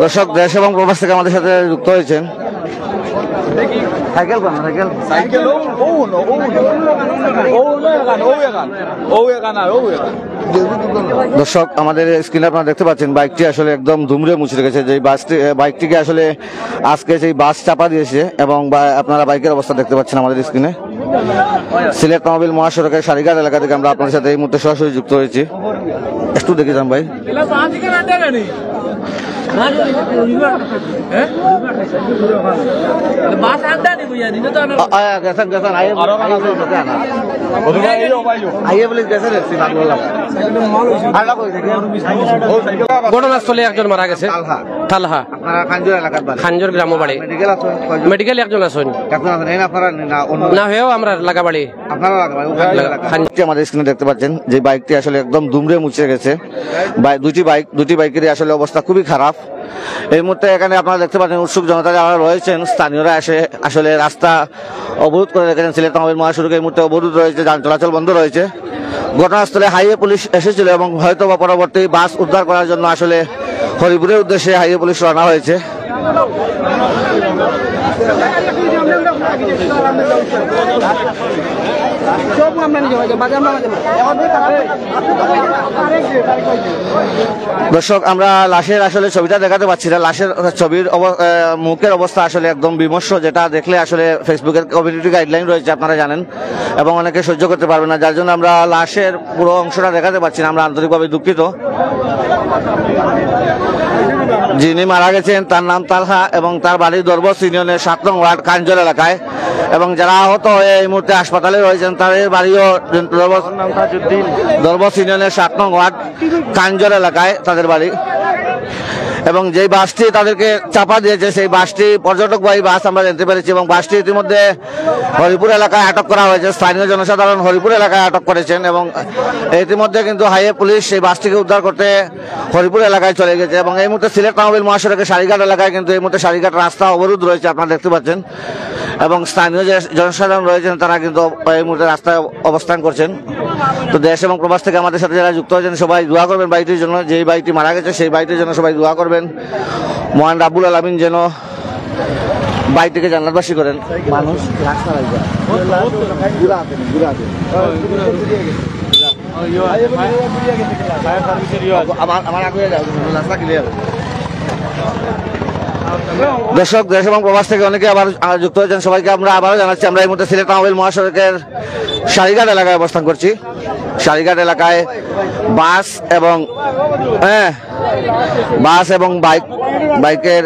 দর্শক, দেশ এবং প্রবাস থেকে আমাদের সাথে যুক্ত হয়েছেন। সাইকেল কোন সাইকেল সাইকেল দর্শক, আমাদের স্ক্রিনে আপনারা দেখতে পাচ্ছেন বাইকটি আসলে একদম ধুমড়ে মুছে রেখেছে। যে বাইকটিকে আসলে আজকে সেই বাস চাপা দিয়েছে এবং আপনারা বাইকের অবস্থা দেখতে পাচ্ছেন আমাদের স্ক্রিনে। সিলেট নওবিল মহাসড়কের সারিঘাট এলাকা থেকে আমরা আপনার সাথে এই মুহূর্তে সরাসরি যুক্ত হয়েছি। একটু দেখে যান ভাই। ঘটনাস্থলে একজন মারা গেছে। তালহা খানজোর গ্রাম বাড়ি। মেডিকেল একজন আছেন না হয়েও আমরা লাগা বাড়ি। আমাদের স্ক্রিনে দেখতে পাচ্ছেন যে বাইকটি আসলে একদম দুমড়ে মুছে গেছে। দুটি বাইকেরই আসলে অবস্থা খুবই খারাপ। এই মুহূর্তে এখানে আপনারা দেখতে পাচ্ছেন উৎসুক জনতা যারা রয়েছেন, স্থানীয়রা এসে আসলে রাস্তা অবরোধ করে রেখেছেন। সিলেট নওবিল মহাসড়কে এই মুহূর্তে অবরোধ রয়েছে, যান চলাচল বন্ধ রয়েছে। ঘটনাস্থলে হাইওয়ে পুলিশ এসেছিল এবং হয়তো বা পরবর্তী বাস উদ্ধার করার জন্য আসলে হরিপুরের উদ্দেশ্যে হাইওয়ে পুলিশ রওনা হয়েছে। দর্শক, আমরা লাশের আসলে ছবিটা দেখাতে পাচ্ছি না। লাশের ছবির মুখের অবস্থা আসলে একদম বিমর্ষ, যেটা দেখলে আসলে ফেসবুকের কমিউনিটি গাইডলাইন রয়েছে আপনারা জানেন, এবং অনেকে সহ্য করতে পারবে না, যার জন্য আমরা লাশের পুরো অংশটা দেখাতে পাচ্ছি না। আমরা আন্তরিকভাবে দুঃখিত। যিনি মারা গেছেন তার নাম তালহা এবং তার বাড়ি দরবস ইউনিয়নের 7 নং ওয়ার্ড কাঞ্জর এলাকায়, এবং যারা আহত হয়ে এই মুহূর্তে হাসপাতালে রয়েছেন তাদের বাড়িও দরবস ইউনিয়নের 7 নং ওয়ার্ড কাঞ্জর এলাকায় তাদের বাড়ি। এবং যেই বাসটি তাদেরকে চাপা দিয়েছে সেই বাসটি পর্যটকবাহী বাস আমরা জানতে পেরেছি, এবং বাসটি ইতিমধ্যে হরিপুর এলাকায় আটক করা হয়েছে। স্থানীয় জনসাধারণ হরিপুর এলাকায় আটক করেছেন এবং ইতিমধ্যে কিন্তু হাইওয়ে পুলিশ সেই বাসটিকে উদ্ধার করতে হরিপুর এলাকায় চলে গেছে। এবং এই মুহূর্তে সিলেট নওবিল মহাসড়কের সারিঘাট এলাকায় কিন্তু এই মুহূর্তে সারিঘাট রাস্তা অবরোধ রয়েছে, আপনারা দেখতে পাচ্ছেন। এবং স্থানীয় যে জনসাধারণ রয়েছেন তারা কিন্তু এই মুহূর্তে রাস্তায় অবস্থান করছেন। তো দেশ এবং প্রবাস থেকে আমাদের সাথে যারা যুক্ত হয়েছেন সবাই দোয়া করবেন বাইকটির জন্য। যেই বাইকটি মারা গেছে সেই বাইকটির জন্য সবাই দোয়া করবেন। মহান রাব্বুল আলামিন যেন বাইকটিকে জান্নাতবাসী করেন। মানুষ দর্শক, দেশ এবং প্রবাস থেকে অনেকে আবার যুক্ত হয়েছেন, সবাইকে আমরা আবারও জানাচ্ছি। আমরা এই মুহূর্তে সিলেট নওবিল মহাসড়কের সারিঘাট এলাকায় অবস্থান করছি। সারিঘাট এলাকায় বাস এবং বাইকের